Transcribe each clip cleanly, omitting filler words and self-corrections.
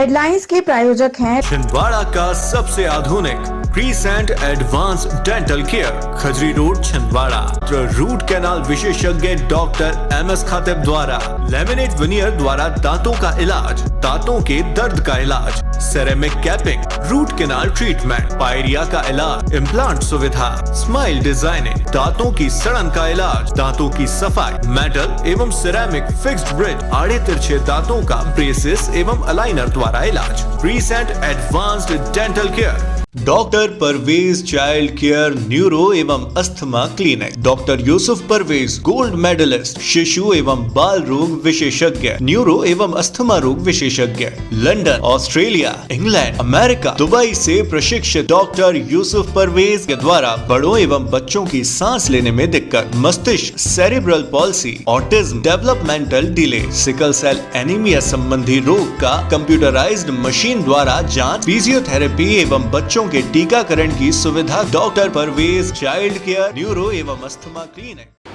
Headlines के प्रायोजक हैं छिंदवाड़ा का सबसे आधुनिक crescent advance dental care, Khajri road, Chhindwara. Root canal विशेषज्ञ डॉक्टर MS खातिब द्वारा लेमिनेट विनियर द्वारा दांतों का इलाज, दांतों के दर्द का इलाज, ceramic capping, root canal treatment, pyorrhoea का इलाज, इम्प्लांट सुविधा, स्माइल डिजाइनिंग, दांतों की सड़न का इलाज, दांतों की सफाई, मेटल एवं सिरेमिक फिक्स्ड ब्रिज, आड़े तिरछे दांतों का ब्रेसेस एवं अलाइनर द्वारा इलाज। Crescent advanced dental care, doctor Parvez child care neuro एवं asthma clinic, doctor Yusuf Parvez gold medallist, शिशु एवं बाल रोग विशेषज्ञ, न्यूरो एवं अस्थमा रोग विशेषज्ञ, London, Australia, England, America, Dubai से प्रशिक्षित डॉक्टर यूसुफ परवेज के द्वारा बड़ों एवं बच्चों की सांस लेने में दिक्कत, मस्तिष्क, cerebral palsy, autism, developmental delay, sickle cell anaemia संबंधी रोग का कंप्यूटराइज्ड मशीन द्वारा जांच, फिजियोथेरेपी एवं बच्चों के टीकाकरण की सुविधा। Doctor Parvez child care neuro एवं अस्थमा क्लिनिक।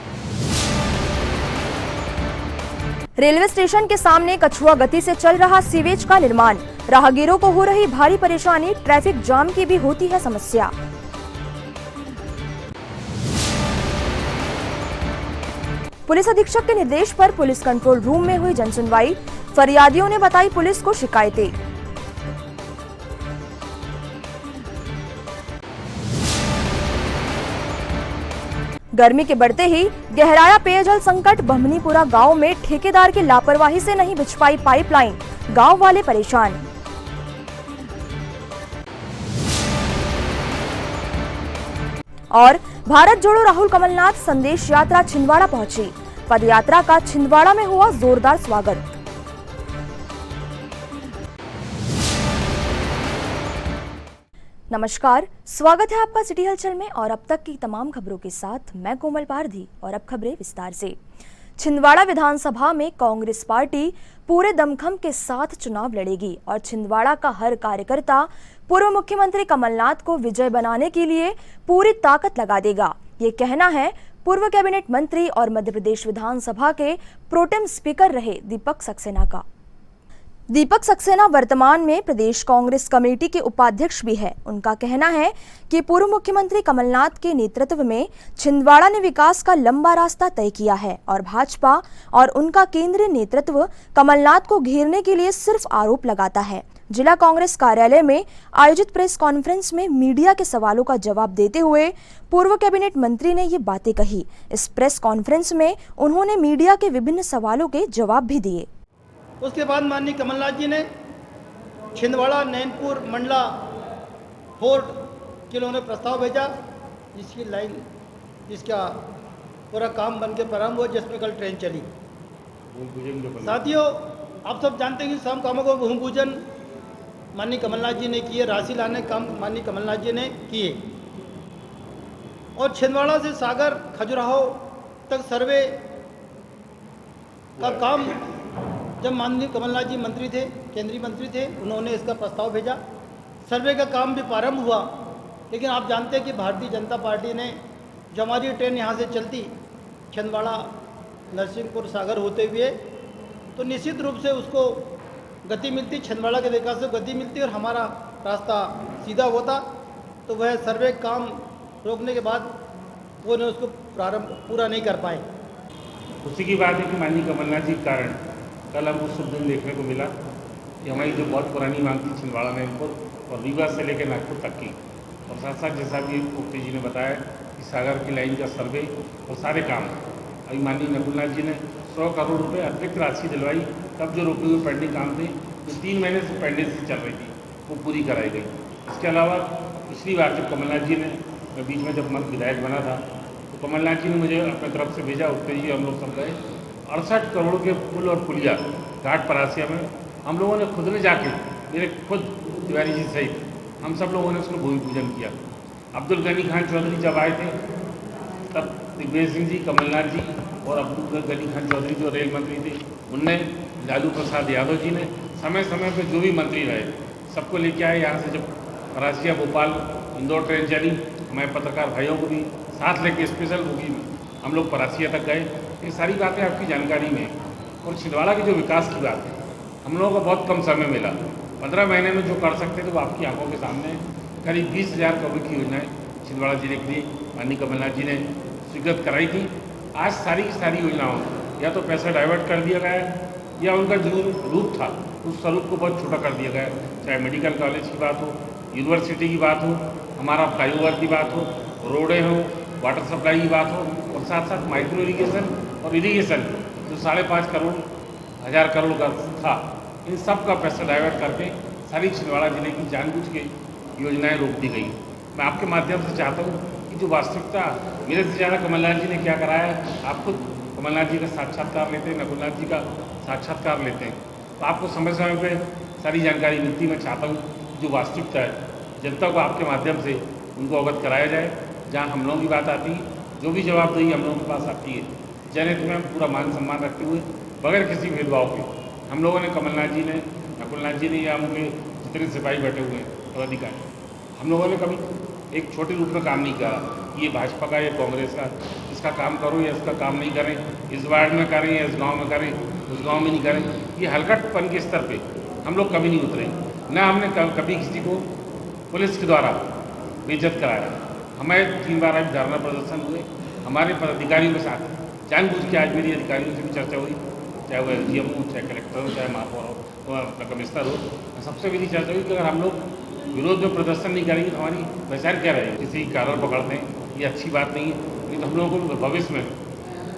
रेलवे स्टेशन के सामने कछुआ गति से चल रहा सीवेज का निर्माण, राहगीरों को हो रही भारी परेशानी, ट्रैफिक जाम की भी होती है समस्या। पुलिस अधीक्षक के निर्देश पर पुलिस कंट्रोल रूम में हुई जनसुनवाई, फरियादियों ने बताई पुलिस को शिकायतें। गर्मी के बढ़ते ही गहराया पेयजल संकट, बहमनीपुरा गांव में ठेकेदार की लापरवाही से नहीं बिछ पाई पाइपलाइन, गांव वाले परेशान। और भारत जोड़ो राहुल कमलनाथ संदेश यात्रा छिंदवाड़ा पहुंची, पदयात्रा का छिंदवाड़ा में हुआ जोरदार स्वागत। नमस्कार, स्वागत है आपका सिटी हलचल में और अब तक की तमाम खबरों के साथ मैं कोमल पारधी। और अब खबरें विस्तार से। छिंदवाड़ा विधानसभा में कांग्रेस पार्टी पूरे दमखम के साथ चुनाव लड़ेगी और छिंदवाड़ा का हर कार्यकर्ता पूर्व मुख्यमंत्री कमलनाथ को विजय बनाने के लिए पूरी ताकत लगा देगा। ये कहना है पूर्व कैबिनेट मंत्री और मध्य प्रदेश विधानसभा के प्रोटेम स्पीकर रहे दीपक सक्सेना का। दीपक सक्सेना वर्तमान में प्रदेश कांग्रेस कमेटी के उपाध्यक्ष भी है। उनका कहना है कि पूर्व मुख्यमंत्री कमलनाथ के नेतृत्व में छिंदवाड़ा ने विकास का लंबा रास्ता तय किया है और भाजपा और उनका केंद्रीय नेतृत्व कमलनाथ को घेरने के लिए सिर्फ आरोप लगाता है। जिला कांग्रेस कार्यालय में आयोजित प्रेस कॉन्फ्रेंस में मीडिया के सवालों का जवाब देते हुए पूर्व कैबिनेट मंत्री ने ये बातें कही। इस प्रेस कॉन्फ्रेंस में उन्होंने मीडिया के विभिन्न सवालों के जवाब भी दिए। उसके बाद माननीय कमलनाथ जी ने छिंदवाड़ा नैनपुर मंडला फोर्ट के लिए उन्हें प्रस्ताव भेजा, जिसकी लाइन जिसका पूरा काम बन के प्रारंभ हुआ, जिसमें कल ट्रेन चली। साथियों, आप सब जानते हैं कि सम कामों को भूमि पूजन माननीय कमलनाथ जी ने किए, राशि लाने काम माननीय कमलनाथ जी ने किए और छिंदवाड़ा से सागर खजुराहो तक सर्वे का काम जब माननीय कमलनाथ जी मंत्री थे, केंद्रीय मंत्री थे, उन्होंने इसका प्रस्ताव भेजा। सर्वे का काम भी प्रारंभ हुआ, लेकिन आप जानते हैं कि भारतीय जनता पार्टी ने जो हमारी ट्रेन यहाँ से चलती छिंदवाड़ा नरसिंहपुर सागर होते हुए, तो निश्चित रूप से उसको गति मिलती, छिंदवाड़ा के विकास को गति मिलती और हमारा रास्ता सीधा होता। तो वह सर्वे काम रोकने के बाद वो ने उसको पूरा नहीं कर पाए। उसी की बात है कि माननीय कमलनाथ जी के कारण कल हमको शुभ दिन देखने को मिला कि हमारी जो बहुत पुरानी मांग थी छिंदवाड़ा नैनपुर और रीवा से लेकर नागपुर तक की, और साथ साथ जैसा भी मुफ्ती जी ने बताया कि सागर की लाइन का सर्वे और सारे काम अभी माननीय नकुलनाथ जी ने 100 करोड़ रुपए अतिरिक्त राशि दिलवाई। तब जो रुके हुए पेंडिंग काम थे जो 3 महीने से पेंडिंग से चल रही थी वो पूरी कराई गई। इसके अलावा पिछली बार जब कमलनाथ जी ने बीच में जब विधायक बना था तो कमलनाथ जी ने मुझे अपनी तरफ से भेजा, उत्ते जी हम लोग सब गए। 68 करोड़ के पुल और पुलिया घाट परासिया में हम लोगों ने खुद ने जाके, मेरे खुद तिवारी जी सहित हम सब लोगों ने उसको भूमि पूजन किया। अब्दुल गनी खान चौधरी जब आए थे तब दिग्विजय सिंह जी, कमलनाथ जी और अब्दुल गनी खान चौधरी जो रेल मंत्री थे उनने, लालू प्रसाद यादव जी ने समय समय पर जो भी मंत्री रहे सबको लेके आए। यहाँ से जब परासिया भोपाल इंदौर ट्रेन चली, हमारे पत्रकार भाइयों को भी साथ लेके स्पेशल बोगी में हम लोग परासिया तक गए। ये सारी बातें आपकी जानकारी में। और छिंदवाड़ा के जो विकास की बात है, हम लोगों को बहुत कम समय मिला 15 महीने में जो कर सकते थे वो आपकी आंखों के सामने है। करीब 20,000 करोड़ की योजनाएं छिंदवाड़ा जिले के लिए माननीय कमलनाथ जी ने स्वीकृत कराई थी। आज सारी की सारी योजनाओं या तो पैसा डाइवर्ट कर दिया गया है या उनका जो रूप था उस स्वरूप को बहुत छोटा कर दिया गया है। चाहे मेडिकल कॉलेज की बात हो, यूनिवर्सिटी की बात हो, हमारा फ्लाईओवर की बात हो, रोडें हो, वाटर सप्लाई की बात हो और साथ साथ माइक्रो इरीगेशन और इरीगेशन जो 5.5 करोड़ 1000 करोड़ का था, इन सब का पैसा डाइवर्ट करके सारी छिंदवाड़ा जिले की जानबूझ के योजनाएं रोक दी गई। मैं आपके माध्यम से चाहता हूँ कि जो वास्तविकता मेरे से ज़्यादा कमलनाथ जी ने क्या कराया है, आप खुद कमलनाथ जी का साक्षात्कार लेते हैं, नकुलनाथ जी का साक्षात्कार लेते हैं तो आपको समय समय पे सारी जानकारी मिलती। मैं चाहता हूँ जो वास्तविकता है जनता को आपके माध्यम से उनको अवगत कराया जाए। जहाँ हम लोगों की बात आती है, जो भी जवाबदेही हम लोगों के पास आती है, जनहित में पूरा मान सम्मान रखते हुए बगैर किसी भेदभाव के हम लोगों ने कमलनाथ जी ने, नकुलनाथ जी ने या उनके जितने सिपाही बैठे हुए हैं पदाधिकारी, हम लोगों ने कभी एक छोटे रूप में काम नहीं किया कि ये भाजपा का या कांग्रेस का, इसका काम करो या इसका काम नहीं करें, इस वार्ड में करें या इस गांव में करें, उस गांव में नहीं करें। ये हलकटपन के स्तर पे हम लोग कभी नहीं उतरे, ना हमने कभी किसी को पुलिस के द्वारा बेइज्जत कराया। हमारे 3 बार अभी धरना प्रदर्शन हुए हमारे पदाधिकारियों के साथ, जानबूझ के आज मेरी अधिकारियों से भी चर्चा हुई, चाहे वो SDM हो, चाहे कलेक्टर हो, चाहे महापौर हो, कमिश्नर हो, सबसे मेरी चर्चा हुई कि अगर हम लोग विरोध में प्रदर्शन नहीं करेंगे तो हमारी पहचान क्या रहेगी। किसी कारण पकड़ते हैं ये अच्छी बात नहीं है, लेकिन हम लोगों को भविष्य में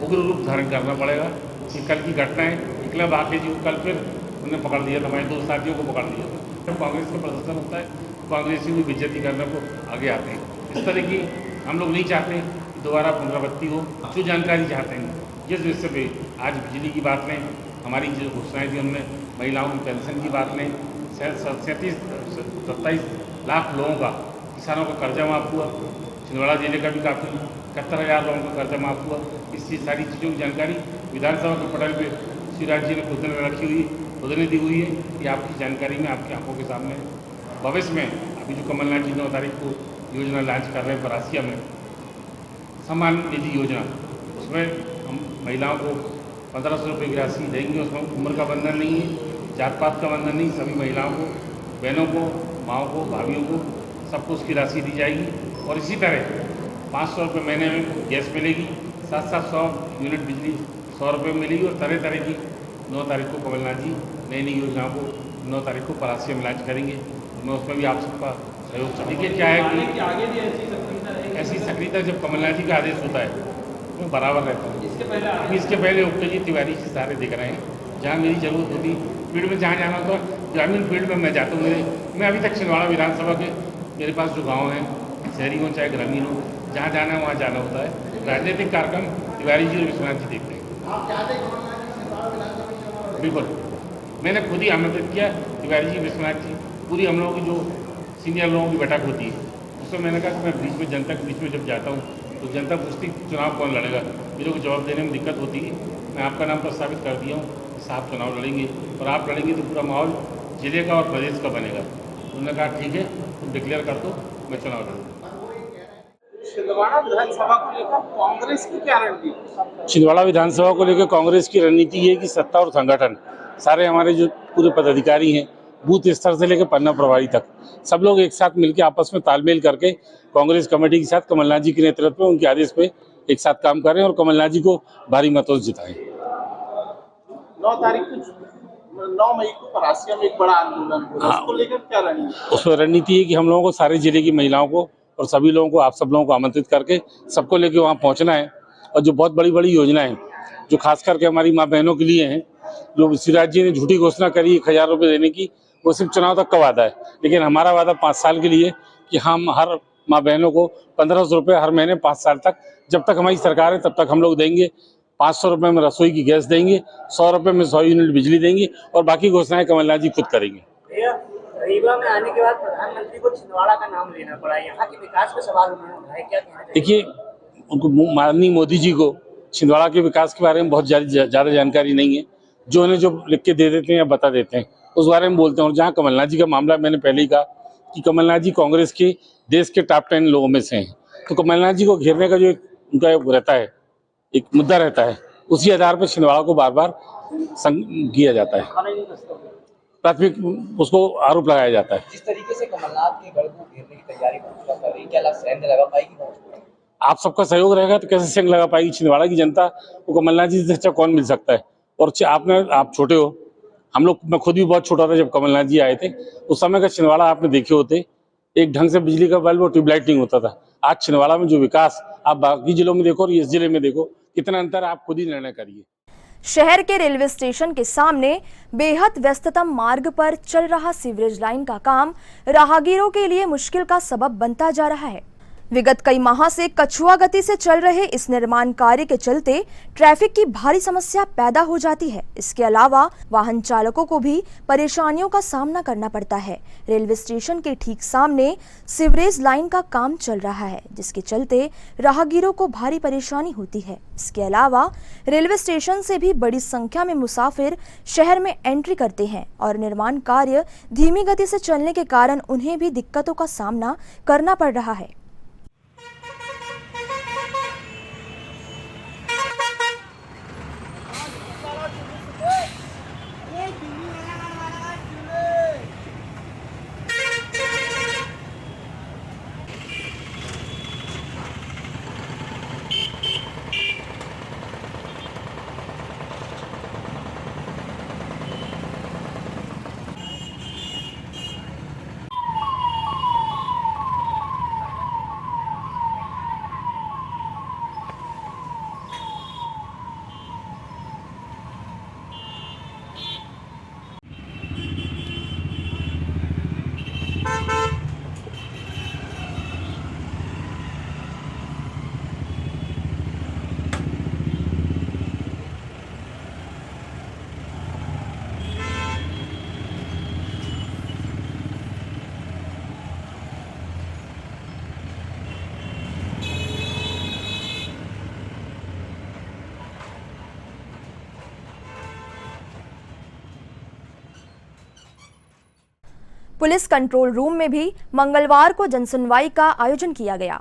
उग्र रूप धारण करना पड़ेगा। कि कल की घटनाएं इकलब आके जी कल फिर उन्हें पकड़ लिया था, हमारे 2 साथियों को पकड़ लिया था। जब कांग्रेस का प्रदर्शन होता है कांग्रेसी भी बेइज्जती करने को आगे आते हैं। इस तरह की हम लोग नहीं चाहते कि दोबारा पुनरावृत्ति हो। जो जानकारी चाहते हैं जिस विषय पे आज बिजली की बात लें, हमारी जो घोषणाएँ थी उनमें महिलाओं की पेंशन की बात लें, 27 लाख लोगों का, किसानों का कर्जा माफ़ हुआ, छिंदवाड़ा जिले का भी काफ़ी 71,000 लोगों का कर्जा माफ़ हुआ। इसकी सारी चीज़ों की जानकारी विधानसभा के पटल पे शिवराज जी ने खुद ने रखी हुई, खुद ने दी हुई है कि आपकी जानकारी में आपकी आंखों के सामने है। भविष्य में अभी जो कमलनाथ जी 9 तारीख को योजना लॉन्च कर रहे हैं बरासिया में सम्मान निधि योजना, उसमें हम महिलाओं को 1500 रुपये की राशि देंगे। उसमें उम्र का बंधन नहीं है, जात पात का बंधन नहीं, सभी महिलाओं को, बहनों को, माओं को, भाभियों को सबको उसकी राशि दी जाएगी। और इसी तरह 500 रुपये महीने में गैस मिलेगी, साथ साथ 100 यूनिट बिजली 100 रुपये में मिलेगी। और तरह तरह की 9 तारीख को कमलनाथ जी नई नई योजनाओं को 9 तारीख को परासिया में लॉन्च करेंगे। मैं उसमें भी आप सबका सहयोग चाहिए। देखिए क्या है कि आगे भी ऐसी सक्रियता जब कमलनाथ जी का आदेश होता है वो बराबर रहता है। इसके पहले उपजी तिवारी जी सारे दिख रहे हैं। जहाँ मेरी जरूरत होती फील्ड में जहाँ जाना होता है, ग्रामीण फील्ड में मैं जाता हूँ। मैं अभी तक छिंदवाड़ा विधानसभा के मेरे पास जो गाँव हैं, शहरी हो चाहे ग्रामीण हो, जहाँ जाना है वहाँ जाना होता है। राजनीतिक कार्यक्रम तिवारी जी और विश्वनाथ जी देखते हैं। बिल्कुल, मैंने खुद ही आमंत्रित किया तिवारी जी, विश्वनाथ जी, पूरी हम लोगों की जो सीनियर लोगों की बैठक होती है उसमें मैंने कहा कि मैं बीच में जनता के बीच में जब जाता हूँ तो जनता पूछती चुनाव कौन लड़ेगा, मेरे को जवाब देने में दिक्कत होती है। मैं आपका नाम प्रस्तावित कर दिया हूँ कि साहब चुनाव लड़ेंगे और आप लड़ेंगे तो पूरा माहौल जिले का और प्रदेश का बनेगा। उन्होंने कहा ठीक है तुम डिक्लेयर कर दो, मैं चुनाव लड़ूंगा। छिंदवाड़ा विधानसभा को लेकर कांग्रेस की क्या रणनीति? छिंदवाड़ा विधानसभा को लेकर कांग्रेस की रणनीति ये कि सत्ता और संगठन सारे हमारे जो पूरे पदाधिकारी हैं बूथ स्तर से लेकर पन्ना प्रभारी तक सब लोग एक साथ मिलकर आपस में तालमेल करके कांग्रेस कमेटी के साथ कमलनाथ जी के नेतृत्व में उनके आदेश पे एक साथ काम करें और कमलनाथ जी को भारी मतों से जिताएं। 9 मई को परासिया में एक बड़ा आंदोलन होगा, उसको लेकर क्या रणनीति? उसमें रणनीति है कि हम लोगों को सारे जिले की महिलाओं को और सभी लोगों को, आप सब लोगों को आमंत्रित करके सबको लेके वहाँ पहुँचना है। और जो बहुत बड़ी बड़ी योजनाएं जो खास करके हमारी माँ बहनों के लिए हैं, जो शिवराज जी ने झूठी घोषणा करी 1000 रुपये देने की, वो सिर्फ चुनाव तक का वादा है। लेकिन हमारा वादा 5 साल के लिए कि हम हर माँ बहनों को 1500 रुपये हर महीने 5 साल तक, जब तक हमारी सरकार है तब तक हम लोग देंगे। 500 रुपये में रसोई की गैस देंगे, 100 रुपये में 100 यूनिट बिजली देंगे और बाकी घोषणाएं कमलनाथ जी खुद करेंगे। रीवा में आने के बाद प्रधानमंत्री को छिंदवाड़ा का नाम लेना पड़ा, यहाँ के विकास के सवाल उन्होंने उठाए, क्या कहना चाहिए? देखिए, उनको माननीय मोदी जी को छिंदवाड़ा के विकास के बारे में बहुत ज़्यादा जानकारी नहीं है। जो उन्हें जो लिख के दे देते हैं या बता देते हैं उस बारे में बोलते हैं। और जहाँ कमलनाथ जी का मामला, मैंने पहले ही कहा कि कमलनाथ जी कांग्रेस के देश के टॉप 10 लोगों में से हैं। तो कमलनाथ जी को घेरने का जो उनका रहता है, एक मुद्दा रहता है, उसी आधार पर छिंदवाड़ा को बार बार किया जाता है। प्राथमिक उसको आरोप लगाया जाता है। जिस तरीके से कमलनाथ के गढ़ को घेरने की तैयारी भाजपा कर रही है, क्या सैन्य लगा पाएगी भाजपा? आप सबका सहयोग रहेगा तो कैसे संग लगा पाएगी? छिंदवाड़ा की जनता को कमलनाथ जी से अच्छा कौन मिल सकता है? और आप छोटे हो, हम लोग, मैं खुद भी बहुत छोटा था जब कमलनाथ जी आए थे। उस समय का छिंदवाड़ा आपने देखे होते, एक ढंग से बिजली का बल्ब और ट्यूबलाइट नहीं होता था। आज छिंदवाड़ा में जो विकास आप बाकी जिलों में देखो और इस जिले में देखो, कितना अंतर आप खुद ही निर्णय करिए। शहर के रेलवे स्टेशन के सामने बेहद व्यस्ततम मार्ग पर चल रहा सीवरेज लाइन का काम राहगीरों के लिए मुश्किल का सबब बनता जा रहा है। विगत कई माह से कछुआ गति से चल रहे इस निर्माण कार्य के चलते ट्रैफिक की भारी समस्या पैदा हो जाती है। इसके अलावा वाहन चालकों को भी परेशानियों का सामना करना पड़ता है। रेलवे स्टेशन के ठीक सामने सीवरेज लाइन का काम चल रहा है, जिसके चलते राहगीरों को भारी परेशानी होती है। इसके अलावा रेलवे स्टेशन से भी बड़ी संख्या में मुसाफिर शहर में एंट्री करते हैं और निर्माण कार्य धीमी गति से चलने के कारण उन्हें भी दिक्कतों का सामना करना पड़ रहा है। पुलिस कंट्रोल रूम में भी मंगलवार को जनसुनवाई का आयोजन किया गया।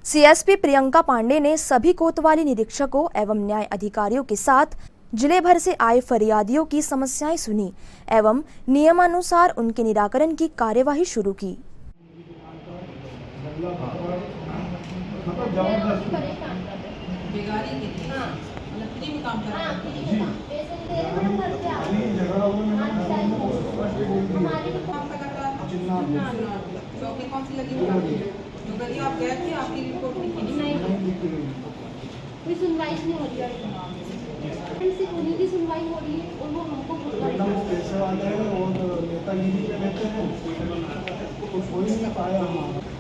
सीएसपी प्रियंका पांडे ने सभी कोतवाली निरीक्षकों एवं न्याय अधिकारियों के साथ जिले भर से आए फरियादियों की समस्याएं सुनी एवं नियमानुसार उनके निराकरण की कार्यवाही शुरू की। चौकी कौन सी लगी तो कभी आप गए थे, आपकी रिपोर्ट नहीं, कोई सुनवाई नहीं हो रही है। सिर्फ उन्हीं की सुनवाई हो रही है और वो हमको पैसे वाले हैं और नेतागिरी पे लेते हैं, कुछ हो ही नहीं पाया हमारा।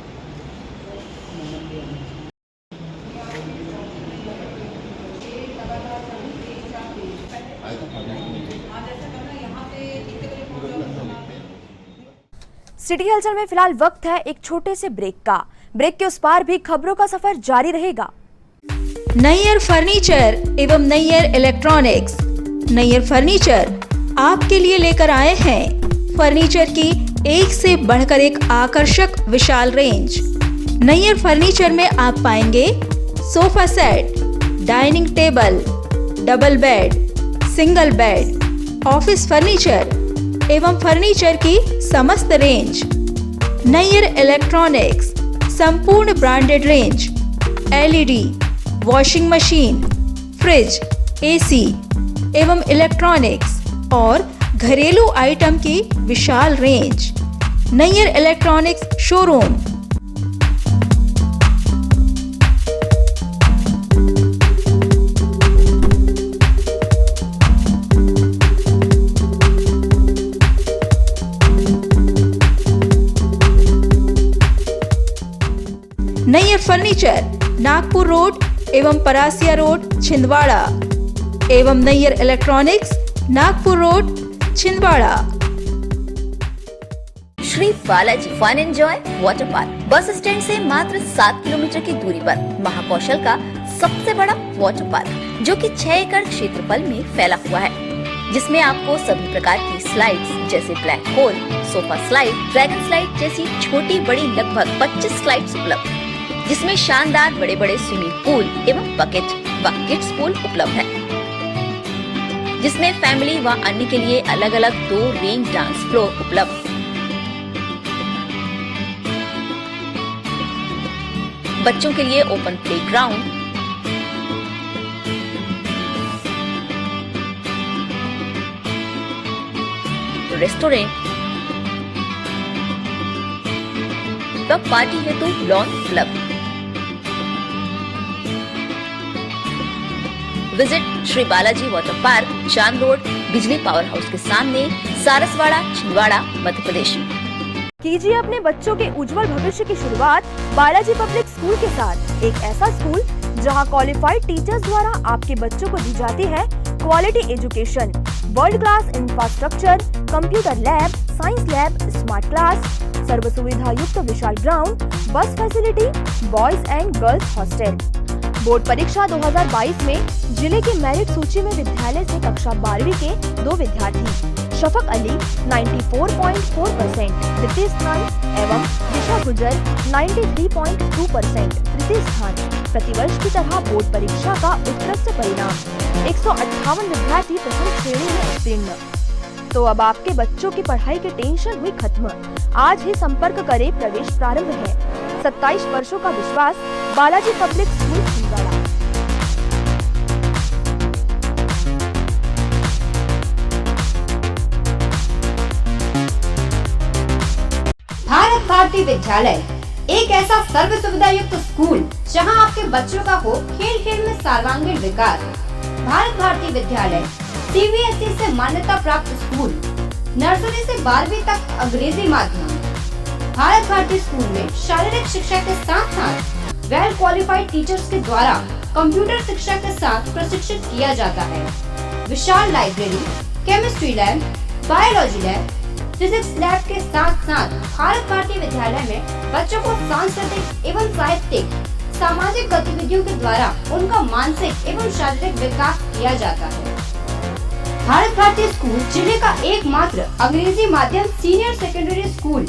सिटी हलचल में फिलहाल वक्त है एक छोटे से ब्रेक का। ब्रेक के उस पार भी खबरों का सफर जारी रहेगा। नैयर फर्नीचर एवं नैयर इलेक्ट्रॉनिक्स। नैयर फर्नीचर आपके लिए लेकर आए हैं फर्नीचर की एक से बढ़कर एक आकर्षक विशाल रेंज। नैयर फर्नीचर में आप पाएंगे sofa set, dining table, double bed, single bed, office furniture एवं फर्नीचर की समस्त रेंज। नैयर इलेक्ट्रॉनिक्स संपूर्ण branded range, LED, washing machine, fridge, AC एवं इलेक्ट्रॉनिक्स और घरेलू आइटम की विशाल range. Nayyar electronics showroom. Nayyar furniture Nagpur road एवं परासिया रोड छिंदवाड़ा एवं Nayyar electronics Nagpur road Chhindwara. Shri Balaji fun enjoy water park bus stand से मात्र 7 किलोमीटर की दूरी पर महाकौशल का सबसे बड़ा वाटर पार्क, जो कि 6 एकड़ क्षेत्रफल में फैला हुआ है, जिसमें आपको सभी प्रकार की स्लाइड्स जैसे black hole, sofa slide, dragon slide जैसी छोटी बड़ी लगभग 25 स्लाइड्स उपलब्ध, जिसमें शानदार बड़े बड़े स्विमिंग पूल एवं बकेट व किड्स पूल उपलब्ध है। जिसमें फैमिली व अन्य के लिए अलग अलग 2 रेंज डांस फ्लोर उपलब्ध। बच्चों के लिए ओपन प्लेग्राउंड, रेस्टोरेंट व पार्टी हेतु लॉन उपलब्ध। Visit Shri Balaji water park, चांद रोड, बिजली पावर हाउस के सामने, सारसवाड़ा, छिंदवाड़ा, मध्य प्रदेश। कीजिए अपने बच्चों के उज्जवल भविष्य की शुरुआत बालाजी पब्लिक स्कूल के साथ। एक ऐसा स्कूल जहां क्वालिफाइड टीचर्स द्वारा आपके बच्चों को दी जाती है quality education, world class infrastructure, computer lab, science lab, smart class, सर्व सुविधा युक्त विशाल ground, bus facility, boys and girls hostel. Board परीक्षा 2022 में जिले की मेरिट सूची में विद्यालय से कक्षा 12वीं के 2 विद्यार्थी शफक अली 94.4% तृतीय स्थान एवं दिशा गुजर 93.2% तृतीय स्थान। प्रतिवर्ष की तरह बोर्ड परीक्षा का उत्कृष्ट परिणाम 158 विद्यार्थी प्रथम श्रेणी में उत्तीर्ण। तो अब आपके बच्चों की पढ़ाई की टेंशन हुई खत्म। आज ही संपर्क करें, प्रवेश प्रारंभ है। 27 वर्षों का विश्वास, बालाजी पब्लिक स्कूल छिंदवाड़ा। भारत भारती विद्यालय एक ऐसा सर्व सुविधा युक्त स्कूल जहां आपके बच्चों का हो खेल खेल में सर्वांगीण विकास। भारत भारती विद्यालय CBSE से मान्यता प्राप्त स्कूल, नर्सरी से 12वीं तक अंग्रेजी माध्यम। भारत भारती स्कूल में शारीरिक शिक्षा के साथ साथ वेल क्वालिफाइड टीचर्स के द्वारा कंप्यूटर शिक्षा के साथ प्रशिक्षित किया जाता है। विशाल library, chemistry lab, biology lab, physics lab के साथ साथ भारत भारती विद्यालय में बच्चों को सांस्कृतिक एवं साहित्यिक सामाजिक गतिविधियों के द्वारा उनका मानसिक एवं शारीरिक विकास किया जाता है। भारत भारती स्कूल जिले का एकमात्र अंग्रेजी माध्यम सीनियर सेकेंडरी स्कूल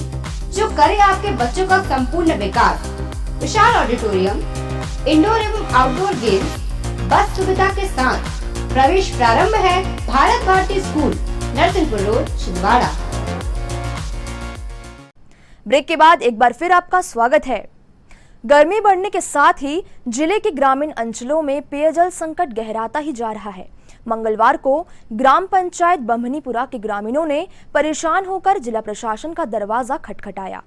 जो करे आपके बच्चों का संपूर्ण विकास। विशाल ऑडिटोरियम, इंडोर एवं आउटडोर गेम्स, बस सुविधा के साथ। प्रवेश प्रारंभ है। Bharat Bharati school, Narsinghpur road, Chhindwara. Break के बाद एक बार फिर आपका स्वागत है। गर्मी बढ़ने के साथ ही जिले के ग्रामीण अंचलों में पेयजल संकट गहराता ही जा रहा है। मंगलवार को ग्राम पंचायत बम्हनीपुरा के ग्रामीणों ने परेशान होकर जिला प्रशासन का दरवाजा खटखटाया।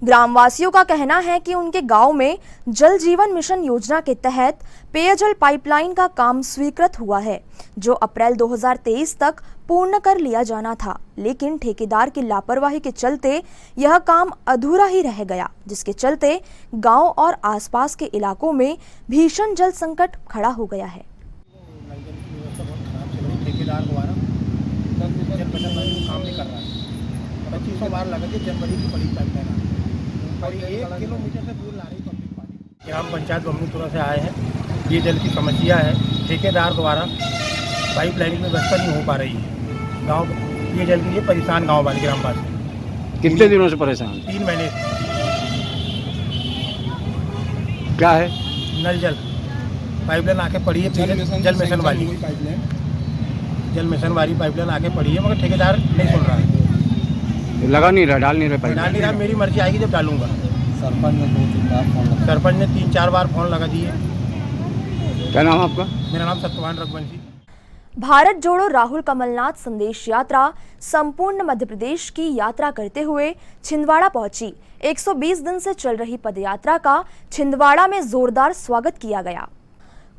ग्रामवासियों का कहना है कि उनके गांव में जल जीवन मिशन योजना के तहत पेयजल पाइपलाइन का काम स्वीकृत हुआ है, जो अप्रैल 2023 तक पूर्ण कर लिया जाना था, लेकिन ठेकेदार की लापरवाही के चलते यह काम अधूरा ही रह गया, जिसके चलते गांव और आसपास के इलाकों में भीषण जल संकट खड़ा हो गया है। ठेकेदार द्वारा काम नहीं कर रहा है। 2500 बार लगा के जनवरी की बड़ी पाइपलाइन और 1 किलोमीटर से दूर ला रही पब्लिक पानी। ग्राम पंचायत बम्हनीपुरा से आए हैं। ये जल की समस्या है। ठेकेदार द्वारा पाइपलाइन की व्यवस्था नहीं हो पा रही है। गांव ये जल के लिए परेशान गांव वाले ग्रामवासी। कितने दिनों से परेशान? 3 महीने। क्या है? नल जल पाइपलाइन आके पड़ी है। जल मिशन वाली पाइपलाइन आके पड़ी है, मगर ठेकेदार नहीं सुन रहा है। लगा नहीं रहा, डाल नहीं रहा। मेरी मर्जी आएगी जब डालूंगा। सरपंच ने 3-4 बार फोन लगा दिए। क्या नाम आपका? मेरा नाम सत्यवान रघुवंशी। भारत जोड़ो राहुल कमलनाथ संदेश यात्रा संपूर्ण मध्य प्रदेश की यात्रा करते हुए छिंदवाड़ा पहुंची। 120 दिन से चल रही पदयात्रा का छिंदवाड़ा में जोरदार स्वागत किया गया।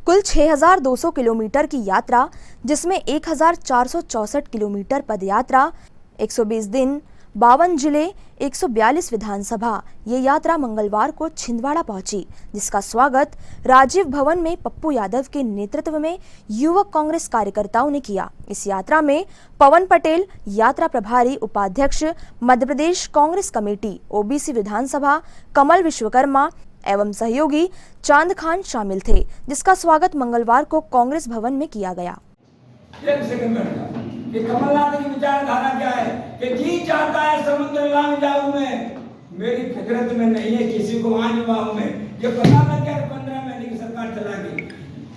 कुल 6200 किलोमीटर की यात्रा, जिसमें 1464 किलोमीटर पदयात्रा, 120 दिन, 52 जिले, 142 विधानसभा। ये यात्रा मंगलवार को छिंदवाड़ा पहुंची, जिसका स्वागत राजीव भवन में पप्पू यादव के नेतृत्व में युवक कांग्रेस कार्यकर्ताओं ने किया। इस यात्रा में पवन पटेल, यात्रा प्रभारी उपाध्यक्ष मध्य प्रदेश कांग्रेस कमेटी ओबीसी विधानसभा, कमल विश्वकर्मा एवं सहयोगी चांद खान शामिल थे, जिसका स्वागत मंगलवार को कांग्रेस भवन में किया गया। कि कमलनाथ की विचारधारा क्या है कि जी चाहता है समुद्र लांग जाऊं मैं, मेरी फितरत में नहीं है किसी को आने वाऊं मैं। ये पता लग गया 15 महीने की सरकार चला गई।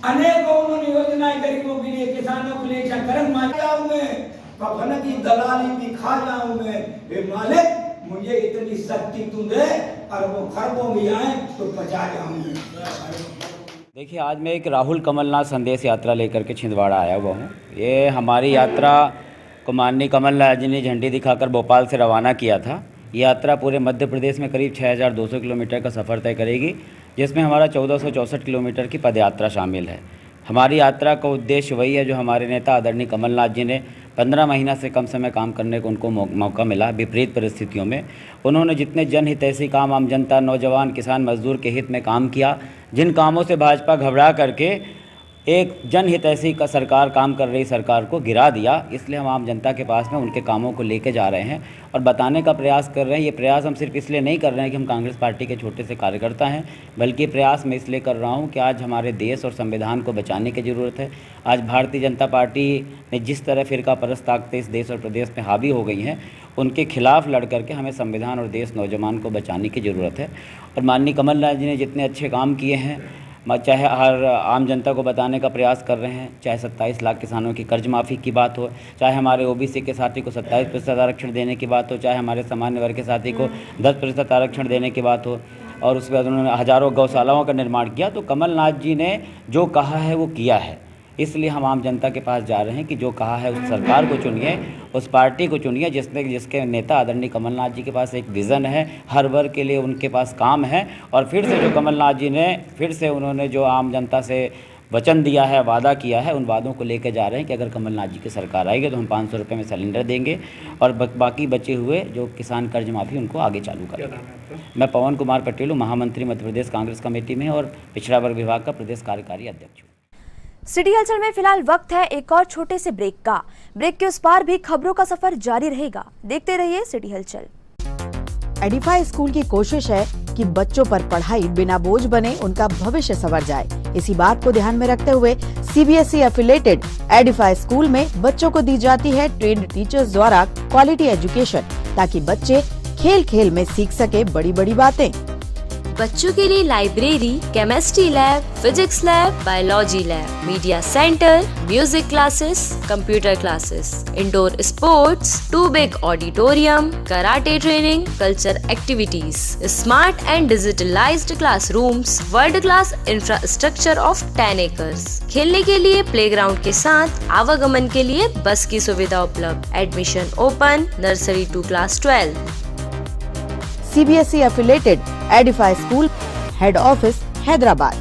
अनेकों उन्होंने योजनाएं गरीबों के लिए, किसानों के लिए, कर्म मांगा में कफन की दलाली भी खा जाऊं मैं, हे मालिक मुझे इतनी शक्ति तू दे, अरबों खरबों भी आए तो बचा जाऊंगे। देखिए, आज मैं एक राहुल कमलनाथ संदेश यात्रा लेकर के छिंदवाड़ा आया हुआ हूँ। ये हमारी यात्रा को माननीय कमलनाथ जी ने झंडी दिखाकर भोपाल से रवाना किया था। ये यात्रा पूरे मध्य प्रदेश में करीब 6200 किलोमीटर का सफ़र तय करेगी, जिसमें हमारा 1464 किलोमीटर की पदयात्रा शामिल है। हमारी यात्रा का उद्देश्य वही है जो हमारे नेता आदरणीय कमलनाथ जी ने 15 महीना से कम समय काम करने को उनको मौका मिला। विपरीत परिस्थितियों में उन्होंने जितने जनहितैषी काम आम जनता, नौजवान, किसान, मजदूर के हित में काम किया, जिन कामों से भाजपा घबरा करके एक जनहितैषी का सरकार काम कर रही सरकार को गिरा दिया, इसलिए हम आम जनता के पास में उनके कामों को लेके जा रहे हैं और बताने का प्रयास कर रहे हैं। ये प्रयास हम सिर्फ इसलिए नहीं कर रहे हैं कि हम कांग्रेस पार्टी के छोटे से कार्यकर्ता हैं, बल्कि प्रयास मैं इसलिए कर रहा हूं कि आज हमारे देश और संविधान को बचाने की ज़रूरत है। आज भारतीय जनता पार्टी ने जिस तरह फिरका परस्त ताकतें इस देश और प्रदेश में हावी हो गई हैं, उनके खिलाफ लड़ करके हमें संविधान और देश, नौजवान को बचाने की ज़रूरत है। और माननीय कमलनाथ जी ने जितने अच्छे काम किए हैं, चाहे हर आम जनता को बताने का प्रयास कर रहे हैं, चाहे 27 लाख किसानों की कर्ज माफ़ी की बात हो, चाहे हमारे ओबीसी के साथी को 27% आरक्षण देने की बात हो, चाहे हमारे सामान्य वर्ग के साथी को 10% आरक्षण देने की बात हो, और उसके बाद उन्होंने हज़ारों गौशालाओं का निर्माण किया। तो कमलनाथ जी ने जो कहा है वो किया है, इसलिए हम आम जनता के पास जा रहे हैं कि जो कहा है उस सरकार को चुनिए, उस पार्टी को चुनिए जिसके नेता आदरणीय कमलनाथ जी के पास एक विज़न है, हर वर्ग के लिए उनके पास काम है। और फिर से जो कमलनाथ जी ने उन्होंने जो आम जनता से वचन दिया है, वादा किया है, उन वादों को लेकर जा रहे हैं कि अगर कमलनाथ जी की सरकार आएगी तो हम 500 रुपये में सिलेंडर देंगे और बाकी बचे हुए जो किसान कर्ज माफ़ी उनको आगे चालू करेंगे। मैं पवन कुमार पटेल हूँ, महामंत्री मध्य प्रदेश कांग्रेस कमेटी में और पिछड़ा वर्ग विभाग का प्रदेश कार्यकारी अध्यक्ष हूँ। सिटी हलचल में फिलहाल वक्त है एक और छोटे से ब्रेक का। ब्रेक के उस पार भी खबरों का सफर जारी रहेगा। देखते रहिए सिटी हलचल। एडिफाई स्कूल की कोशिश है कि बच्चों पर पढ़ाई बिना बोझ बने, उनका भविष्य संवर जाए। इसी बात को ध्यान में रखते हुए सीबीएसई एफिलेटेड एडिफाई स्कूल में बच्चों को दी जाती है ट्रेन्ड टीचर्स द्वारा क्वालिटी एजुकेशन, ताकि बच्चे खेल खेल में सीख सके बड़ी बड़ी बातें। बच्चों के लिए library, chemistry lab, physics lab, biology lab, media centre, music classes, computer classes, indoor sports, 2 big auditorium, karate training, culture activities, smart and digitalised classrooms, world class infrastructure of 10 acres. खेलने के लिए प्लेग्राउंड के साथ आवागमन के लिए बस की सुविधा उपलब्ध। Admission open nursery to class 12। CBSE affiliated Edify school, head office Hyderabad.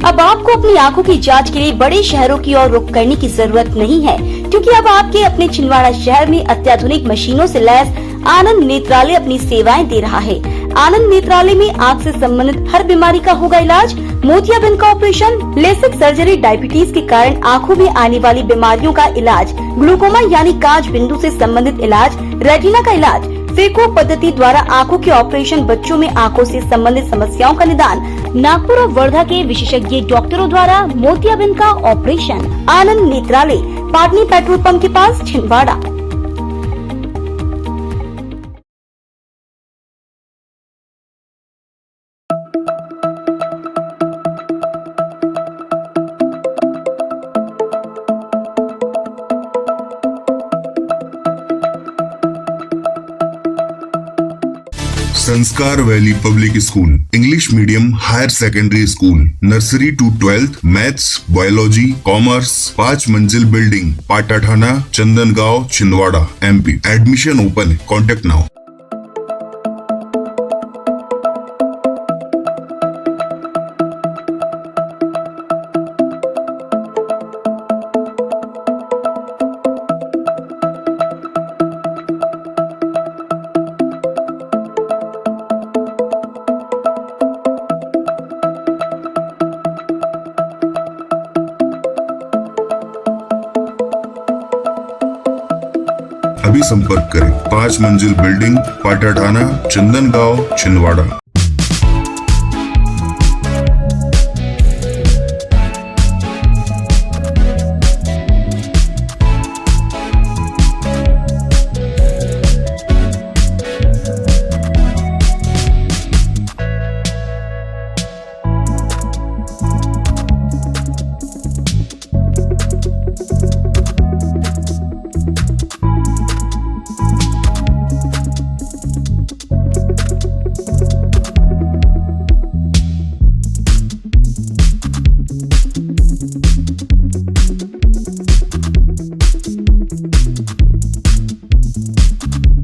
अब आपको अपनी आंखों की जांच के लिए बड़े शहरों की ओर रुख करने की जरूरत नहीं है, क्योंकि अब आपके अपने छिंदवाड़ा शहर में अत्याधुनिक मशीनों से लैस आनंद नेत्रालय अपनी सेवाएं दे रहा है। आनंद नेत्रालय में आँख से संबंधित हर बीमारी का होगा इलाज। मोतियाबिंद का ऑपरेशन, लेसिक सर्जरी, डायबिटीज के कारण आँखों में आने वाली बीमारियों का इलाज, ग्लूकोमा यानी कांच बिंदु से संबंधित इलाज, रेटिना का इलाज, फेको पद्धति द्वारा आंखों के ऑपरेशन, बच्चों में आंखों से संबंधित समस्याओं का निदान, नागपुर और वर्धा के विशेषज्ञ डॉक्टरों द्वारा मोतियाबिंद का operation. Anand Netralaya, Patni petrol pump के पास, Chhindwara. Sanskar valley public school, English medium higher secondary school, nursery to 12th, maths, biology, commerce, 5 मंजिल building, Patathana, Chandangaon, Chhindwara, MP। Admission open है, कॉन्टेक्ट नाउ। अभी संपर्क करें। 5 मंजिल बिल्डिंग, पाटाठाना, चंदनगांव, छिंदवाड़ा।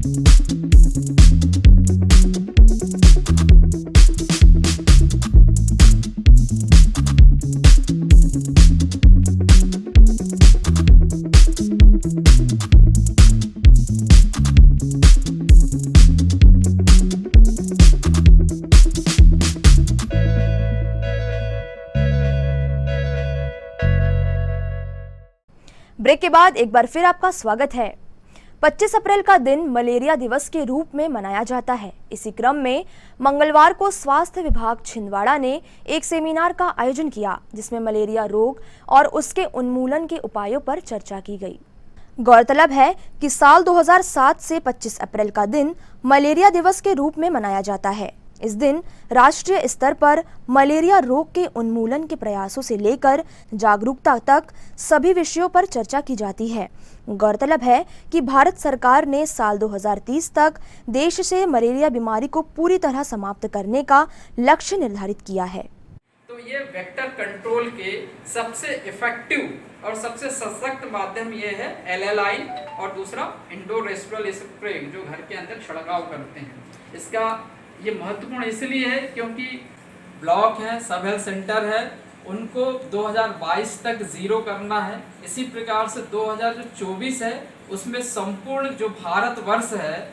ब्रेक के बाद एक बार फिर आपका स्वागत है। 25 अप्रैल का दिन मलेरिया दिवस के रूप में मनाया जाता है। इसी क्रम में मंगलवार को स्वास्थ्य विभाग छिंदवाड़ा ने एक सेमिनार का आयोजन किया, जिसमें मलेरिया रोग और उसके उन्मूलन के उपायों पर चर्चा की गई। गौरतलब है कि साल 2007 से 25 अप्रैल का दिन मलेरिया दिवस के रूप में मनाया जाता है। इस दिन राष्ट्रीय स्तर पर मलेरिया रोग के उन्मूलन के प्रयासों से लेकर जागरूकता तक सभी विषयों पर चर्चा की जाती है। गौरतलब है कि भारत सरकार ने साल 2030 तक देश से मलेरिया बीमारी को पूरी तरह समाप्त करने का लक्ष्य निर्धारित किया है। तो ये वेक्टर कंट्रोल के सबसे इफेक्टिव और सबसे सशक्त माध्यम ये है एलएलआई और दूसरा इंडोर रेस्पिरेटरी स्प्रे, जो घर के अंदर छिड़काव करते हैं। इसका ये महत्वपूर्ण इसलिए है क्योंकि ब्लॉक है, सब हेल्थ सेंटर है, उनको 2022 तक जीरो करना है। इसी प्रकार से 2024 है, उसमें संपूर्ण जो भारतवर्ष है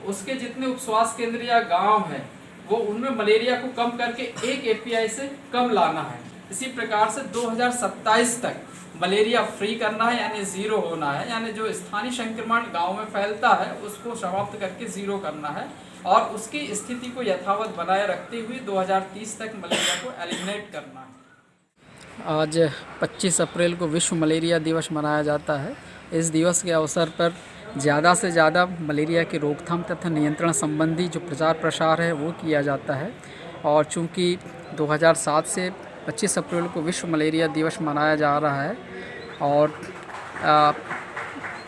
उसके जितने उप स्वास्थ्य केंद्र या गाँव हैं वो उनमें मलेरिया को कम करके 1 API से कम लाना है। इसी प्रकार से 2027 तक मलेरिया फ्री करना है, यानी जीरो होना है, यानी जो स्थानीय संक्रमण गांव में फैलता है उसको समाप्त करके जीरो करना है और उसकी स्थिति को यथावत बनाए रखते हुए 2030 तक मलेरिया को एलिमिनेट करना है। आज 25 अप्रैल को विश्व मलेरिया दिवस मनाया जाता है। इस दिवस के अवसर पर ज़्यादा से ज़्यादा मलेरिया की रोकथाम तथा नियंत्रण संबंधी जो प्रचार प्रसार है वो किया जाता है। और चूँकि 2007 से 25 अप्रैल को विश्व मलेरिया दिवस मनाया जा रहा है और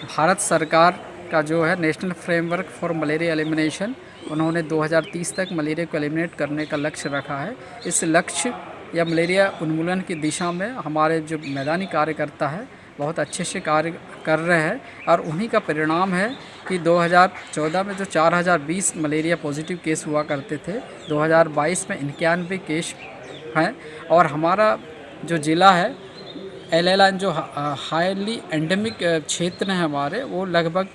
भारत सरकार का जो है national framework for malaria elimination, उन्होंने 2030 तक मलेरिया को एलिमिनेट करने का लक्ष्य रखा है। इस लक्ष्य या मलेरिया उन्मूलन की दिशा में हमारे जो मैदानी कार्यकर्ता है बहुत अच्छे से कार्य कर रहे हैं और उन्हीं का परिणाम है कि 2014 में जो 4020 मलेरिया पॉजिटिव केस हुआ करते थे, 2022 में 91 केस हैं और हमारा जो ज़िला है LLI जो हाईली एंडेमिक क्षेत्र हैं हमारे, वो लगभग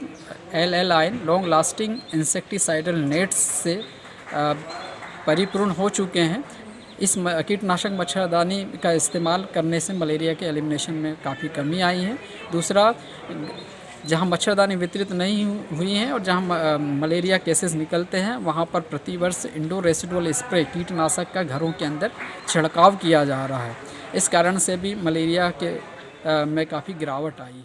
LLI long lasting insecticidal nets से परिपूर्ण हो चुके हैं। इस कीटनाशक मच्छरदानी का इस्तेमाल करने से मलेरिया के एलिमिनेशन में काफ़ी कमी आई है। दूसरा, जहां मच्छरदानी वितरित नहीं हुई हैं और जहां मलेरिया केसेस निकलते हैं वहां पर प्रतिवर्ष इंडोर रेसिडुअल स्प्रे कीटनाशक का घरों के अंदर छिड़काव किया जा रहा है। इस कारण से भी मलेरिया के में काफ़ी गिरावट आई है।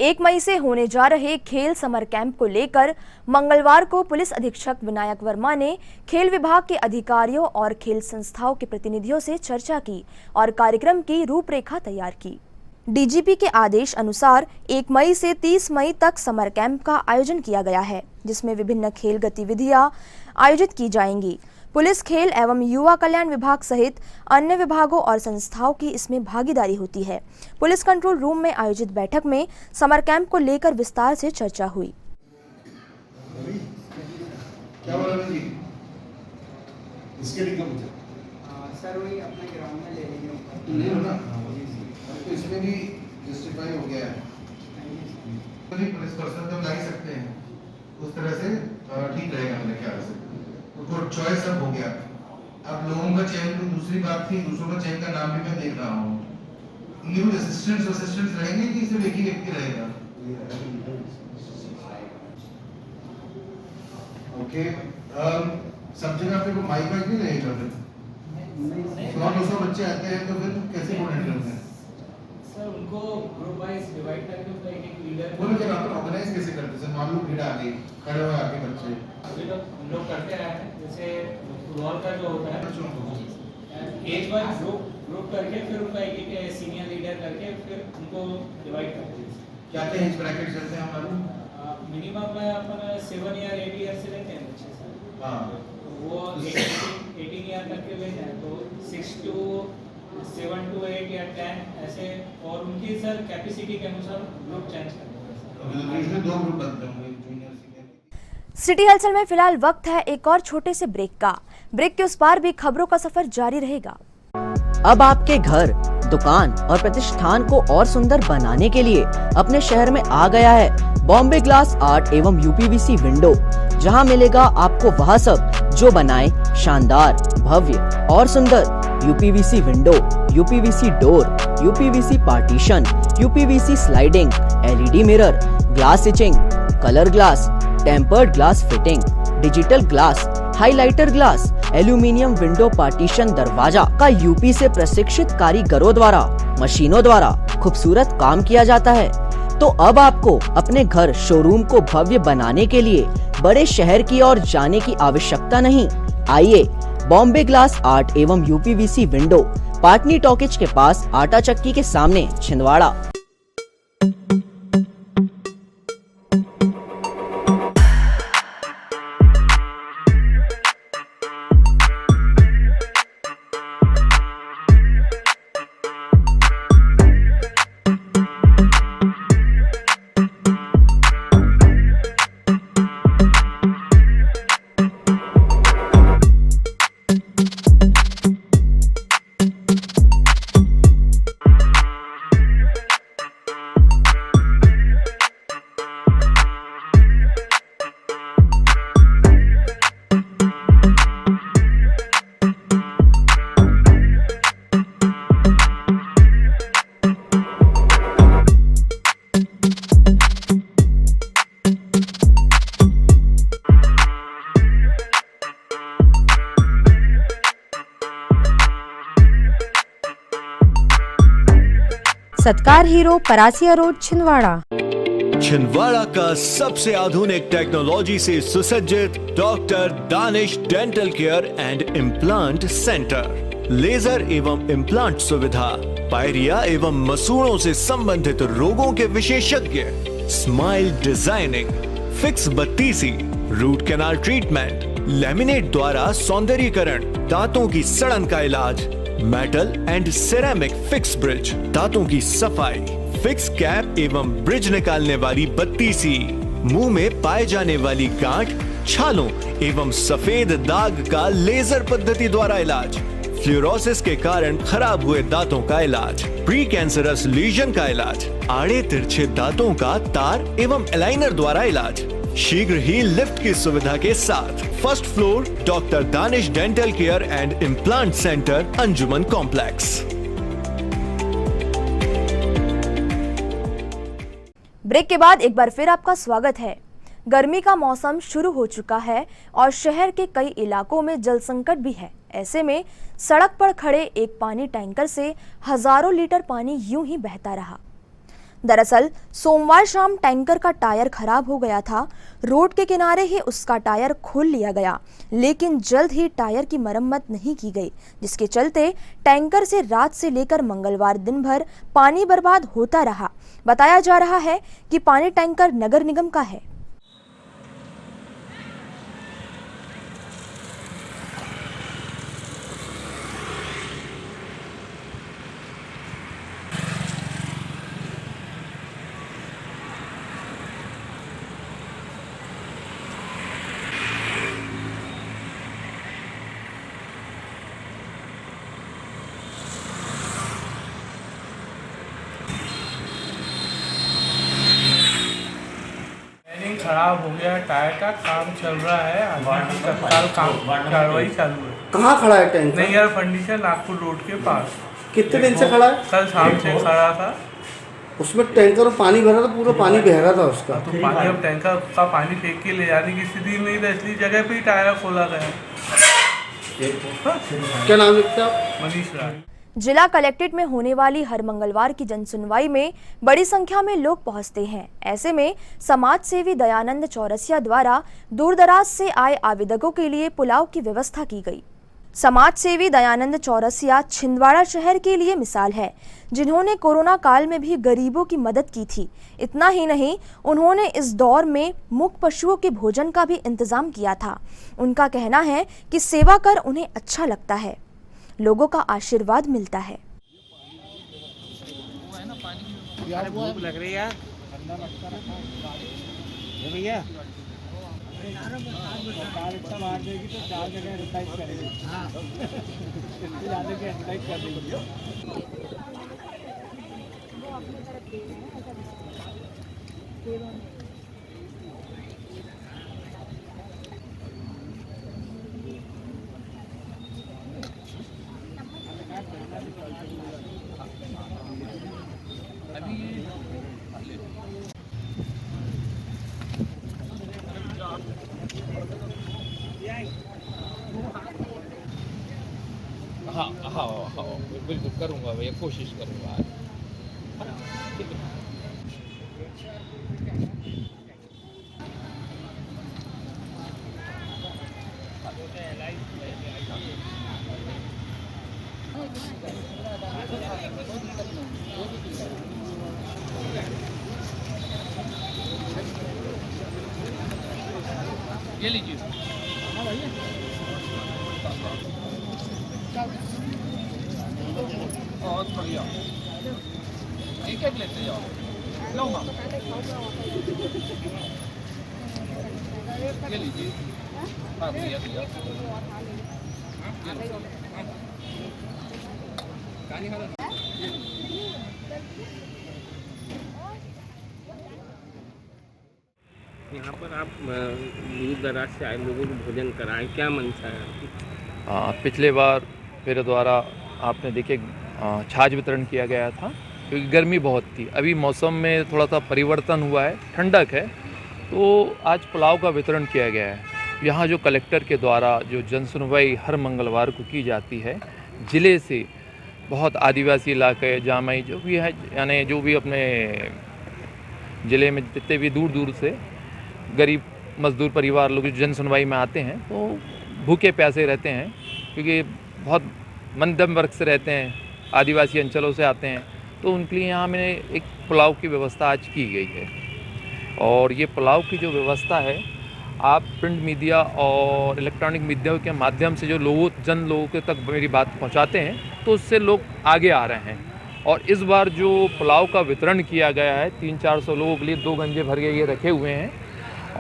1 मई से होने जा रहे खेल समर कैंप को लेकर मंगलवार को पुलिस अधीक्षक विनायक वर्मा ने खेल विभाग के अधिकारियों और खेल संस्थाओं के प्रतिनिधियों से चर्चा की और कार्यक्रम की रूपरेखा तैयार की। डीजीपी के आदेश अनुसार 1 मई से 30 मई तक समर कैंप का आयोजन किया गया है, जिसमें विभिन्न खेल गतिविधियां आयोजित की जाएंगी। पुलिस, खेल एवं युवा कल्याण विभाग सहित अन्य विभागों और संस्थाओं की इसमें भागीदारी होती है। पुलिस कंट्रोल रूम में आयोजित बैठक में समर कैंप को लेकर विस्तार से चर्चा हुई। क्या बोला जी? इसके लिए कब सर वही अपने ग्राउंड में ले लेंगे। ले लो ना, तो इसमें भी जस्टिफाई हो गया है। पुलिस पर्सन तो ला ही सकते हैं, उस तरह से ठीक रहेगा मेरे ख्याल से। तो चॉइस अब हो गया। अब लोगों का चयन तो दूसरी बात थी, दूसरों का चयन का नाम भी मैं देख रहा हूँ। न्यू असिस्टेंट्स रहेंगे कि सिर्फ एक ही व्यक्ति रहेगा? ओके, सब जगह पे को माइक नहीं रहेगा फिर? 100-200 बच्चे आते हैं तो फिर कैसे मॉनिटर करते हैं? सर उनको ग्रुप वाइज डिवाइड करके उसका एक लीडर वो लोग ऑर्गेनाइज कैसे करते हैं? मान लो भीड़ आ गई, खड़े हुए आके बच्चे अभी तो हम लोग करते आए हैं। जैसे फुटबॉल का जो होता है एज वाइज ग्रुप करके फिर उनका एक सीनियर लीडर करके फिर उनको डिवाइड करते हैं। क्या क्या एज ब्रैकेट चलते हैं हमारे? मिनिमम में अपन 7 या 8 ईयर से लेते हैं बच्चे सर। हाँ, तो वो 18 ईयर तक के लेते हैं, तो 6 to 7 to 8 या 10 ऐसे, और उनकी सर कैपेसिटी के अनुसार ग्रुप चेंज करते हैं। इसमें 2 ग्रुप बनते होंगे, जूनियर सीनियर। सिटी हलचल में फिलहाल वक्त है एक और छोटे से ब्रेक का। ब्रेक के उस पार भी खबरों का सफर जारी रहेगा। अब आपके घर, दुकान और प्रतिष्ठान को और सुंदर बनाने के लिए अपने शहर में आ गया है बॉम्बे ग्लास आर्ट एवं यूपीवीसी विंडो, जहां मिलेगा आपको वह सब जो बनाए शानदार, भव्य और सुंदर UPVC window, UPVC door, UPVC partition, UPVC sliding, LED mirror, glass etching, colour glass, tempered glass fitting, digital glass, highlighter glass, aluminium window partition दरवाजा का यूपी से प्रशिक्षित कारीगरों द्वारा मशीनों द्वारा खूबसूरत काम किया जाता है। तो अब आपको अपने घर, शोरूम को भव्य बनाने के लिए बड़े शहर की ओर जाने की आवश्यकता नहीं। आइए बॉम्बे ग्लास आर्ट एवं यूपीवीसी विंडो, पाटनी टॉकीज के पास, आटा चक्की के सामने, छिंदवाड़ा। Satkar Hero, Parasia road, Chhindwara. छिंदवाड़ा का सबसे आधुनिक टेक्नोलॉजी से सुसज्जित doctor Danish dental care and implant centre, laser एवं इम्प्लांट सुविधा, पायरिया एवं मसूड़ों से संबंधित रोगों के विशेषज्ञ, स्माइल डिजाइनिंग, फिक्स बत्तीसी, रूट कैनाल ट्रीटमेंट, लेमिनेट द्वारा सौंदर्यीकरण, दांतों की सड़न का इलाज, metal and ceramic fix bridge, दांतों की सफाई, फिक्स कैप एवं ब्रिज निकालने वाली बत्तीसी, मुंह में पाए जाने वाली गांठ, छालों एवं सफेद दाग का लेजर पद्धति द्वारा इलाज, फ्लोरोसिस के कारण खराब हुए दांतों का इलाज, प्री कैंसरस लीजन का इलाज, आड़े तिरछे दांतों का तार एवं एलाइनर द्वारा इलाज, शीघ्र ही लिफ्ट की सुविधा के साथ। First floor doctor Danish dental care and implant centre, Anjuman complex. Break के बाद एक बार फिर आपका स्वागत है। गर्मी का मौसम शुरू हो चुका है और शहर के कई इलाकों में जल संकट भी है। ऐसे में सड़क पर खड़े एक पानी टैंकर से हजारों लीटर पानी यूं ही बहता रहा। दरअसल सोमवार शाम टैंकर का टायर खराब हो गया था। रोड के किनारे ही उसका टायर खोल लिया गया, लेकिन जल्द ही टायर की मरम्मत नहीं की गई, जिसके चलते टैंकर से रात से लेकर मंगलवार दिन भर पानी बर्बाद होता रहा। बताया जा रहा है कि पानी टैंकर नगर निगम का है। खराब हो गया, टायर का काम चल रहा है, अभी तत्काल कार्रवाई चालू है। कहाँ खड़ा है tanker? Nayyar furniture, Nagpur road के पास। कितने दिन से खड़ा है? कल शाम से खड़ा था। उसमें टैंकर में पानी भरा था, पूरा पानी बह रहा था उसका। तो पानी, अब टैंकर का पानी फेंक के ले जाने की स्थिति नहीं था, इसलिए जगह पे ही टायर खोला गया। क्या नाम लिखते आप? मनीष राय। जिला कलेक्ट्रेट में होने वाली हर मंगलवार की जनसुनवाई में बड़ी संख्या में लोग पहुंचते हैं। ऐसे में समाज सेवी दयानंद चौरसिया द्वारा दूरदराज से आए आवेदकों के लिए पुलाव की व्यवस्था की गई। समाज सेवी दयानंद चौरसिया छिंदवाड़ा शहर के लिए मिसाल है, जिन्होंने कोरोना काल में भी गरीबों की मदद की थी। इतना ही नहीं, उन्होंने इस दौर में मूक पशुओं के भोजन का भी इंतजाम किया था। उनका कहना है कि सेवा कर उन्हें अच्छा लगता है, लोगों का आशीर्वाद मिलता है। भूख लग रही है भैया। कार इतना मार देगी तो 4 जगह एडवर्टाइज करेगी। इससे ज़्यादा की एडवर्टाइज कर देगी। हाँ हाँ हाँ बिल्कुल करूँगा भैया, कोशिश करूँगा आज। ये लीजिए। बहुत बढ़िया, एक एक लेते जाओ। लो हाँ, ये लीजिए। हाँ भैया भैया, यहाँ पर आप दूर दराज से आए लोगों को भोजन कराएं, क्या मंशा है आपकी? पिछले बार मेरे द्वारा आपने देखे छाछ वितरण किया गया था, क्योंकि गर्मी बहुत थी। अभी मौसम में थोड़ा सा परिवर्तन हुआ है, ठंडक है, तो आज पुलाव का वितरण किया गया है। यहाँ जो कलेक्टर के द्वारा जो जन सुनवाई हर मंगलवार को की जाती है, ज़िले से बहुत आदिवासी इलाके जामई जो भी है, यानी जो भी अपने ज़िले में जितने भी दूर दूर से गरीब मजदूर परिवार लोग जन सुनवाई में आते हैं, तो भूखे प्यासे रहते हैं, क्योंकि बहुत मध्यम वर्ग से रहते हैं, आदिवासी अंचलों से आते हैं, तो उनके लिए यहाँ मैंने एक पुलाव की व्यवस्था आज की गई है। और ये पुलाव की जो व्यवस्था है, आप प्रिंट मीडिया और इलेक्ट्रॉनिक मीडिया के माध्यम से जो लोगों के तक मेरी बात पहुँचाते हैं, तो उससे लोग आगे आ रहे हैं। और इस बार जो पुलाव का वितरण किया गया है 300-400 लोगों के लिए 2 गंजे भर के ये रखे हुए हैं,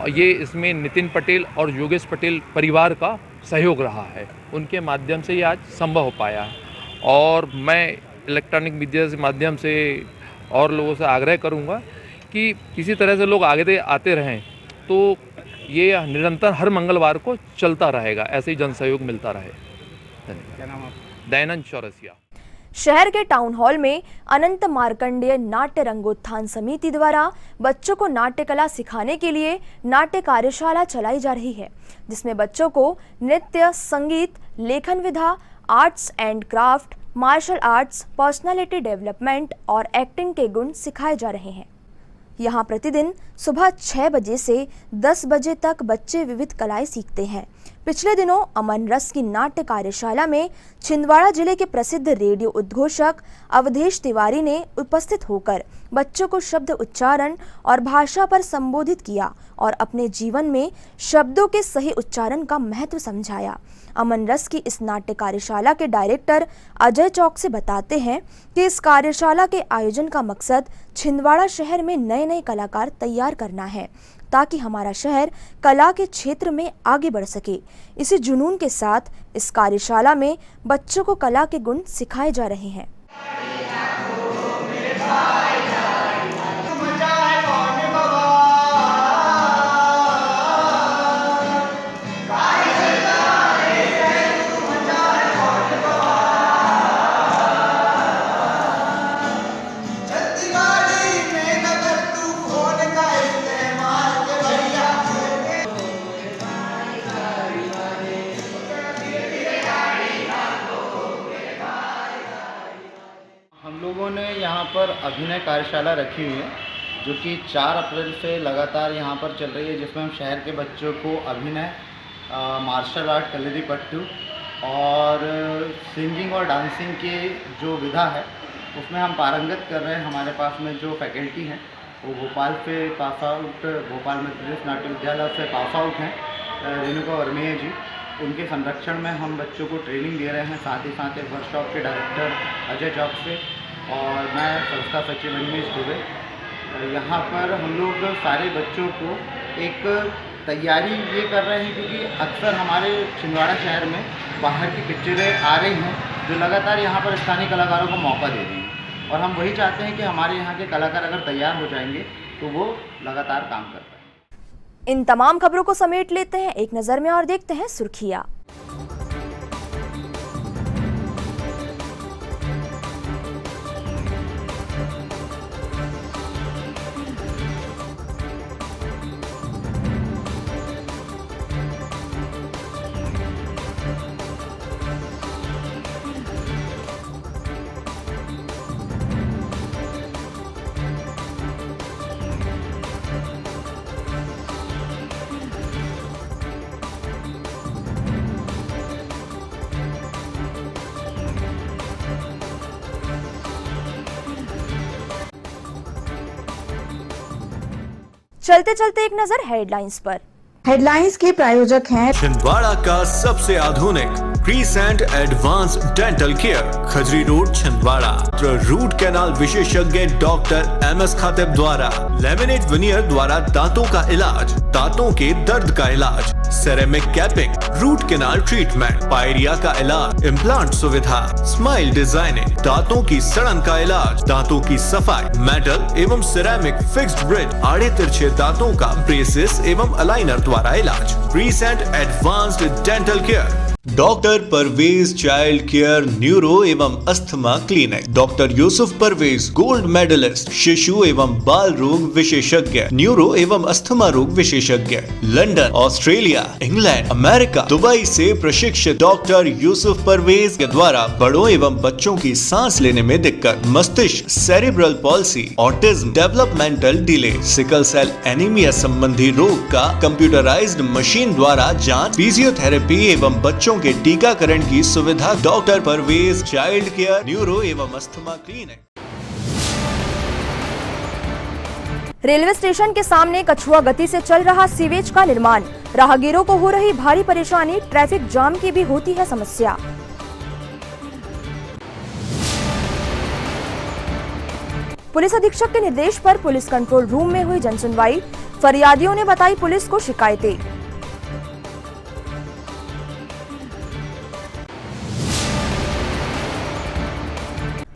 ये इसमें नितिन पटेल और योगेश पटेल परिवार का सहयोग रहा है, उनके माध्यम से ये आज संभव हो पाया। और मैं इलेक्ट्रॉनिक मीडिया के माध्यम से और लोगों से आग्रह करूंगा कि किसी तरह से लोग आगे आते रहें, तो ये निरंतर हर मंगलवार को चलता रहेगा, ऐसे ही जन सहयोग मिलता रहे। क्या नाम आपका? दयानंद चौरसिया। शहर के टाउन हॉल में अनंत मार्कंडेय नाट्य रंगोत्थान समिति द्वारा बच्चों को नाट्य कला सिखाने के लिए नाट्य कार्यशाला चलाई जा रही है, जिसमें बच्चों को नृत्य, संगीत, लेखन विधा, arts and craft, martial arts, personality development और एक्टिंग के गुण सिखाए जा रहे हैं। यहाँ प्रतिदिन सुबह 6 बजे से 10 बजे तक बच्चे विविध कलाएं सीखते हैं। पिछले दिनों अमन रस की नाट्य कार्यशाला में छिंदवाड़ा जिले के प्रसिद्ध रेडियो उद्घोषक अवधेश तिवारी ने उपस्थित होकर बच्चों को शब्द उच्चारण और भाषा पर संबोधित किया और अपने जीवन में शब्दों के सही उच्चारण का महत्व समझाया। अमन रस की इस नाट्य कार्यशाला के डायरेक्टर अजय चौक से बताते हैं कि इस कार्यशाला के आयोजन का मकसद छिंदवाड़ा शहर में नए नए कलाकार तैयार करना है, ताकि हमारा शहर कला के क्षेत्र में आगे बढ़ सके। इसी जुनून के साथ इस कार्यशाला में बच्चों को कला के गुण सिखाए जा रहे हैं। हम लोगों ने यहाँ पर अभिनय कार्यशाला रखी हुई है, जो कि 4 अप्रैल से लगातार यहाँ पर चल रही है, जिसमें हम शहर के बच्चों को अभिनय, मार्शल आर्ट, कलरी पट्टू और सिंगिंग और डांसिंग की जो विधा है उसमें हम पारंगत कर रहे हैं। हमारे पास में जो फैकल्टी हैं वो भोपाल से पास आउट, भोपाल मध्य प्रदेश नाट्य विद्यालय से पास आउट हैं, रेणुका वर्मीय जी, उनके संरक्षण में हम बच्चों को ट्रेनिंग दे रहे हैं। साथ ही साथ एक वर्कशॉप के डायरेक्टर अजय चौक से और मैं संस्था सचिव अनिमेश दुबे, यहाँ पर हम लोग सारे बच्चों को एक तैयारी ये कर रहे हैं क्योंकि अक्सर हमारे छिंदवाड़ा शहर में बाहर की पिक्चरें आ रही हैं जो लगातार यहाँ पर स्थानीय कलाकारों को मौका दे रही हैं, और हम वही चाहते हैं कि हमारे यहाँ के कलाकार अगर तैयार हो जाएंगे तो वो लगातार काम कर पाएँ। इन तमाम खबरों को समेट लेते हैं एक नज़र में और देखते हैं सुर्खियां। चलते चलते एक नजर हेडलाइंस पर। हेडलाइंस के प्रायोजक हैं छिंदवाड़ा का सबसे आधुनिक crescent advance dental care, Khajri road Chhindwara. Root canal विशेषज्ञ डॉक्टर MS खातिब द्वारा लेमिनेट विनियर द्वारा दांतों का इलाज, दांतों के दर्द का इलाज, ceramic capping, root canal treatment, pyorrhoea का इलाज, इम्प्लांट सुविधा, स्माइल डिजाइनिंग, दांतों की सड़न का इलाज, दांतों की सफाई, मेटल एवं सिरेमिक फिक्स्ड ब्रिज, आड़े तिरछे दांतों का ब्रेसेस एवं अलाइनर द्वारा इलाज। Crescent advanced dental care, doctor Parvez child care neuro एवं asthma clinic, doctor Yusuf Parvez gold medallist, शिशु एवं बाल रोग विशेषज्ञ, न्यूरो एवं अस्थमा रोग विशेषज्ञ, London, Australia, England, America, Dubai से प्रशिक्षित डॉक्टर यूसुफ परवेज के द्वारा बड़ों एवं बच्चों की सांस लेने में दिक्कत, मस्तिष्क, cerebral palsy, autism, developmental delay, sickle cell anaemia संबंधी रोग का कंप्यूटराइज्ड मशीन द्वारा जांच, फिजियोथेरेपी एवं बच्चों के टीकाकरण की सुविधा। Doctor Parvez child care neuro एवं अस्थमा क्लिनिक। रेलवे स्टेशन के सामने कछुआ गति से चल रहा सीवेज का निर्माण, राहगीरों को हो रही भारी परेशानी, ट्रैफिक जाम की भी होती है समस्या। पुलिस अधीक्षक के निर्देश पर पुलिस कंट्रोल रूम में हुई जनसुनवाई, फरियादियों ने बताई पुलिस को शिकायतें।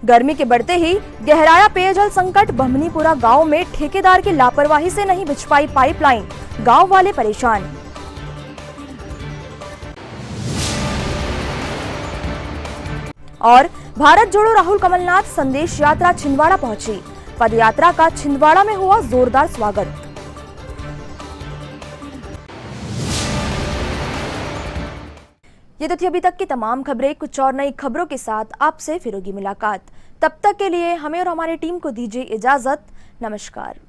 गर्मी के बढ़ते ही गहराया पेयजल संकट, बहमनीपुरा गांव में ठेकेदार की लापरवाही से नहीं बिछ पाई पाइपलाइन, गांव वाले परेशान। और भारत जोड़ो राहुल कमलनाथ संदेश यात्रा छिंदवाड़ा पहुंची, पदयात्रा का छिंदवाड़ा में हुआ जोरदार स्वागत। ये तो थी अभी तक की तमाम खबरें। कुछ और नई खबरों के साथ आपसे फिर होगी मुलाकात। तब तक के लिए हमें और हमारी टीम को दीजिए इजाजत। नमस्कार।